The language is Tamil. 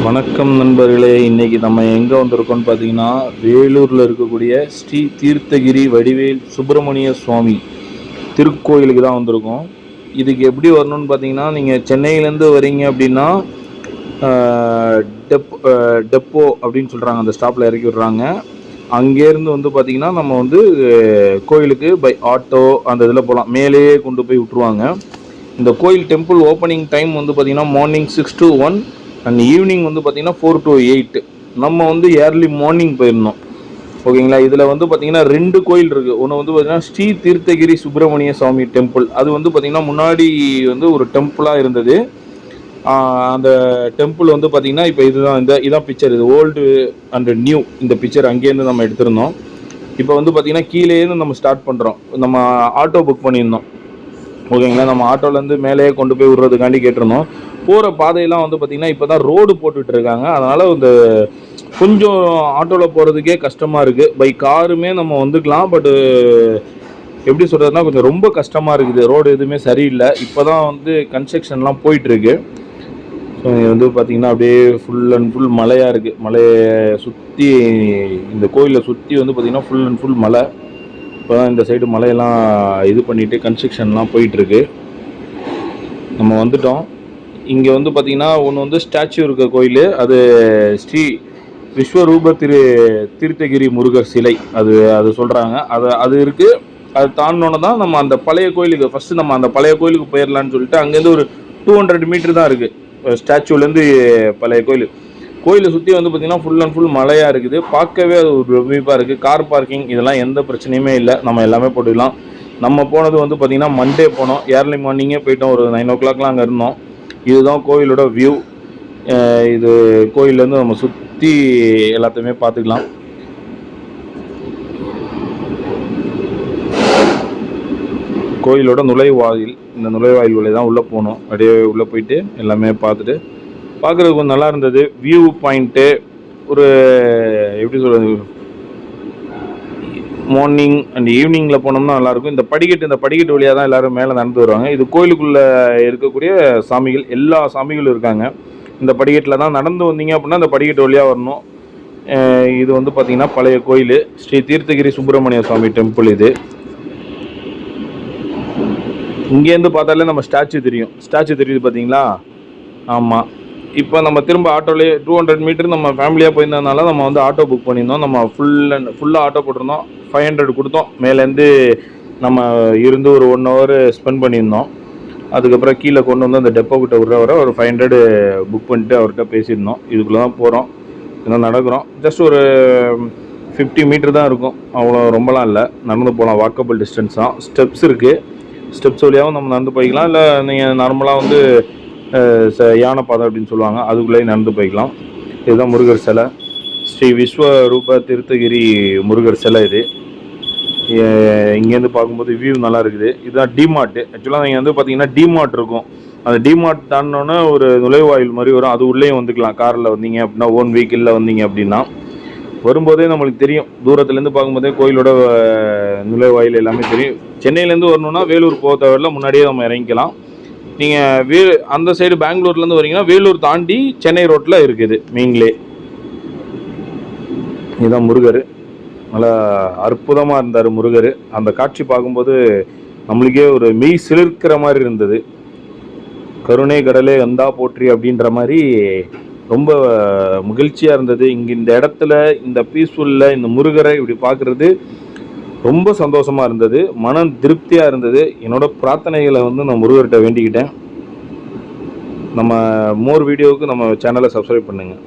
வணக்கம் நண்பர்களே. இன்றைக்கி நம்ம எங்கே வந்திருக்கோம்னு பார்த்தீங்கன்னா, வேலூரில் இருக்கக்கூடிய ஸ்ரீ தீர்த்தகிரி வடிவேல் சுப்பிரமணிய சுவாமி திருக்கோயிலுக்கு தான் வந்திருக்கோம். இதுக்கு எப்படி வரணும்னு பார்த்தீங்கன்னா, நீங்கள் சென்னையிலேருந்து வரீங்க அப்படின்னா டெப்போ அப்படின்னு சொல்கிறாங்க, அந்த ஸ்டாப்பில் இறக்கி விட்றாங்க. அங்கேருந்து வந்து பார்த்திங்கன்னா நம்ம வந்து கோயிலுக்கு பை ஆட்டோ அந்த இதில் போகலாம். மேலேயே கொண்டு போய் விட்ருவாங்க. இந்த கோயில் டெம்பிள் ஓப்பனிங் டைம் வந்து பார்த்திங்கன்னா மார்னிங் 6 to 1 அண்ட் ஈவினிங் வந்து பார்த்திங்கன்னா 4 to 8. நம்ம வந்து ஏர்லி மார்னிங் போயிருந்தோம். ஓகேங்களா. இதில் வந்து பார்த்திங்கன்னா 2 கோயில் இருக்குது. ஒன்று வந்து பார்த்திங்கன்னா ஸ்ரீ தீர்த்தகிரி சுப்பிரமணிய சுவாமி டெம்பிள். அது வந்து பார்த்திங்கன்னா முன்னாடி வந்து ஒரு டெம்பிளாக இருந்தது. அந்த டெம்பிள் வந்து பார்த்திங்கன்னா இப்போ இதான் பிக்சர். இது ஓல்டு அண்ட் நியூ. இந்த பிக்சர் அங்கேருந்து நம்ம எடுத்திருந்தோம். இப்போ வந்து பார்த்திங்கன்னா கீழேருந்து நம்ம ஸ்டார்ட் பண்ணுறோம். நம்ம ஆட்டோ புக் பண்ணியிருந்தோம். ஓகேங்களா. நம்ம ஆட்டோலேருந்து மேலேயே கொண்டு போய் விடுறதுக்காண்டி கேட்டிருந்தோம். போகிற பாதையெல்லாம் வந்து பார்த்திங்கன்னா இப்போ தான் ரோடு போட்டுட்ருக்காங்க. அதனால் இந்த கொஞ்சம் ஆட்டோவில் போகிறதுக்கே கஷ்டமாக இருக்குது. பை காருமே நம்ம வந்துக்கலாம். பட்டு எப்படி சொல்கிறதுனா கொஞ்சம் ரொம்ப கஷ்டமாக இருக்குது. ரோடு எதுவுமே சரியில்லை. இப்போ தான் வந்து கன்ஸ்ட்ரக்ஷன்லாம் போயிட்டுருக்கு. ஸோ இது வந்து பார்த்திங்கன்னா அப்படியே ஃபுல் அண்ட் ஃபுல் மலையாக இருக்குது. மலையை சுற்றி இந்த கோயிலை சுற்றி வந்து பார்த்திங்கன்னா ஃபுல் அண்ட் ஃபுல் மலை. இப்போ தான் இந்த சைடு மலையெல்லாம் இது பண்ணிவிட்டு கன்ஸ்ட்ரக்ஷன்லாம் போயிட்டுருக்கு. நம்ம வந்துட்டோம். இங்கே வந்து பார்த்திங்கன்னா ஒன்று வந்து ஸ்டாச்சு இருக்க கோயில். அது ஸ்ரீ விஸ்வரூப தீர்த்தகிரி முருகர் சிலை. அது சொல்கிறாங்க. அது இருக்குது. அது தாண்டினோன்னு தான் நம்ம அந்த பழைய கோயிலுக்கு ஃபஸ்ட்டு நம்ம அந்த பழைய கோயிலுக்கு போயிடலான்னு சொல்லிட்டு அங்கேருந்து ஒரு 200 மீட்டர் தான் இருக்குது ஸ்டாச்சுலேருந்து பழைய கோயிலை சுற்றி வந்து பார்த்திங்கன்னா ஃபுல் அண்ட் ஃபுல் மலையாக இருக்குது. பார்க்கவே அது ஒரு பிரமிப்பாக இருக்குது. கார் பார்க்கிங் இதெல்லாம் எந்த பிரச்சனையுமே இல்லை. நம்ம எல்லாமே போட்டுக்கலாம். நம்ம போனது வந்து பார்த்திங்கன்னா மண்டே போனோம். ஏர்லி மார்னிங்கே போயிட்டோம். ஒரு 9 o'clockலாம் அங்கே இருந்தோம். இதுதான் கோயிலோட வியூ. இது கோயிலேருந்து நம்ம சுற்றி எல்லாத்தையுமே பார்த்துக்கலாம். கோயிலோட நுழைவாயில். இந்த நுழைவாயில் வழியாக தான் உள்ளே போகணும். அப்படியே உள்ளே போயிட்டு எல்லாமே பார்த்துட்டு பார்க்குறதுக்கு கொஞ்சம் நல்லா இருந்தது. வியூ பாயிண்ட்டு ஒரு எப்படி சொல்கிறது, மார்னிங் அண்ட் ஈவினிங்கில் போனோம்னா நல்லாயிருக்கும். இந்த படிக்கட்டு வழியாக தான் எல்லோரும் மேலே நடந்து வருவாங்க. இது கோயிலுக்குள்ளே இருக்கக்கூடிய சாமிகள், எல்லா சாமிகளும் இருக்காங்க. இந்த படிக்கட்டில் தான் நடந்து வந்தீங்க அப்படின்னா இந்த படிக்கட்டு வழியாக வரணும். இது வந்து பார்த்திங்கன்னா பழைய கோயில் ஸ்ரீ தீர்த்தகிரி சுப்பிரமணிய சுவாமி டெம்பிள். இது இங்கேருந்து பார்த்தாலே நம்ம ஸ்டாச்சு தெரியுது பார்த்தீங்களா? ஆமாம். இப்போ நம்ம திரும்ப ஆட்டோலேயே 200 மீட்டர் நம்ம ஃபேமிலியாக போயிருந்ததுனால நம்ம வந்து ஆட்டோ புக் பண்ணியிருந்தோம். நம்ம ஃபுல்லாக ஆட்டோ போட்டிருந்தோம். 500 கொடுத்தோம். மேலேருந்து நம்ம இருந்து ஒரு 1 hour ஸ்பெண்ட் பண்ணியிருந்தோம். அதுக்கப்புறம் கீழே கொண்டு வந்து அந்த டெப்போ கிட்ட விட்ற ஒரு 500 புக் பண்ணிட்டு அவர்கிட்ட பேசியிருந்தோம். இதுக்குள்ளே தான் போகிறோம். இன்னும் நடக்கிறோம். ஜஸ்ட் ஒரு 50 மீட்டர் தான் இருக்கும். அவ்வளோ ரொம்பலாம் இல்லை. நடந்து போகலாம். வாக்கபிள் டிஸ்டன்ஸ் தான். ஸ்டெப்ஸ் இருக்குது. ஸ்டெப்ஸ் வழியாகவும் நம்ம நடந்து போய்க்கலாம். இல்லை நீங்கள் நார்மலாக வந்து யானை பாதை அப்படின்னு சொல்லுவாங்க, அதுக்குள்ளேயே நடந்து போய்க்கலாம். இதுதான் முருகர் சிலை. ஸ்ரீ விஸ்வரூப தீர்த்தகிரி முருகர் சிலை. இது இங்கேருந்து பார்க்கும்போது வியூ நல்லா இருக்குது. இதுதான் டிமார்ட். ஆக்சுவலாக நீங்கள் வந்து பார்த்தீங்கன்னா டிமார்ட் இருக்கும். அந்த டிமார்ட் தாண்டினோன்னே ஒரு நுழைவாயில் மாதிரி வரும். அது உள்ளேயும் வந்துக்கலாம். காரில் வந்தீங்க அப்படின்னா, ஓன் வெஹிக்கிளில் வந்தீங்க அப்படின்னா. வரும்போதே நம்மளுக்கு தெரியும். தூரத்துலேருந்து பார்க்கும்போதே கோயிலோட நுழைவாயில் எல்லாமே தெரியும். சென்னையிலேருந்து வரணுன்னா வேலூர் போக தேவையில்லை. முன்னாடியே நம்ம இறங்கிக்கலாம். நீங்கள் அந்த சைடு பெங்களூர்லேருந்து வரீங்கன்னா வேலூர் தாண்டி சென்னை ரோட்டில் இருக்குது மெயின்லே. இதுதான் முருகர். நல்லா அற்புதமாக இருந்தார் முருகர். அந்த காட்சி பார்க்கும்போது நம்மளுக்கே ஒரு மெய் சிலிர்க்கிற மாதிரி இருந்தது. கருணை கடலே வந்தா போற்றி அப்படின்ற மாதிரி ரொம்ப மகிழ்ச்சியாக இருந்தது. இங்கே இந்த இடத்துல இந்த பீஸ்ஃபுல்லில் இந்த முருகரை இப்படி பார்க்குறது ரொம்ப சந்தோஷமாக இருந்தது. மனம் திருப்தியாக இருந்தது. என்னோட பிரார்த்தனைகளை வந்து நான் முருகர்கிட்ட வேண்டிக்கிட்டேன். நம்ம மோர் வீடியோவுக்கு நம்ம சேனலை சப்ஸ்கிரைப் பண்ணுங்கள்.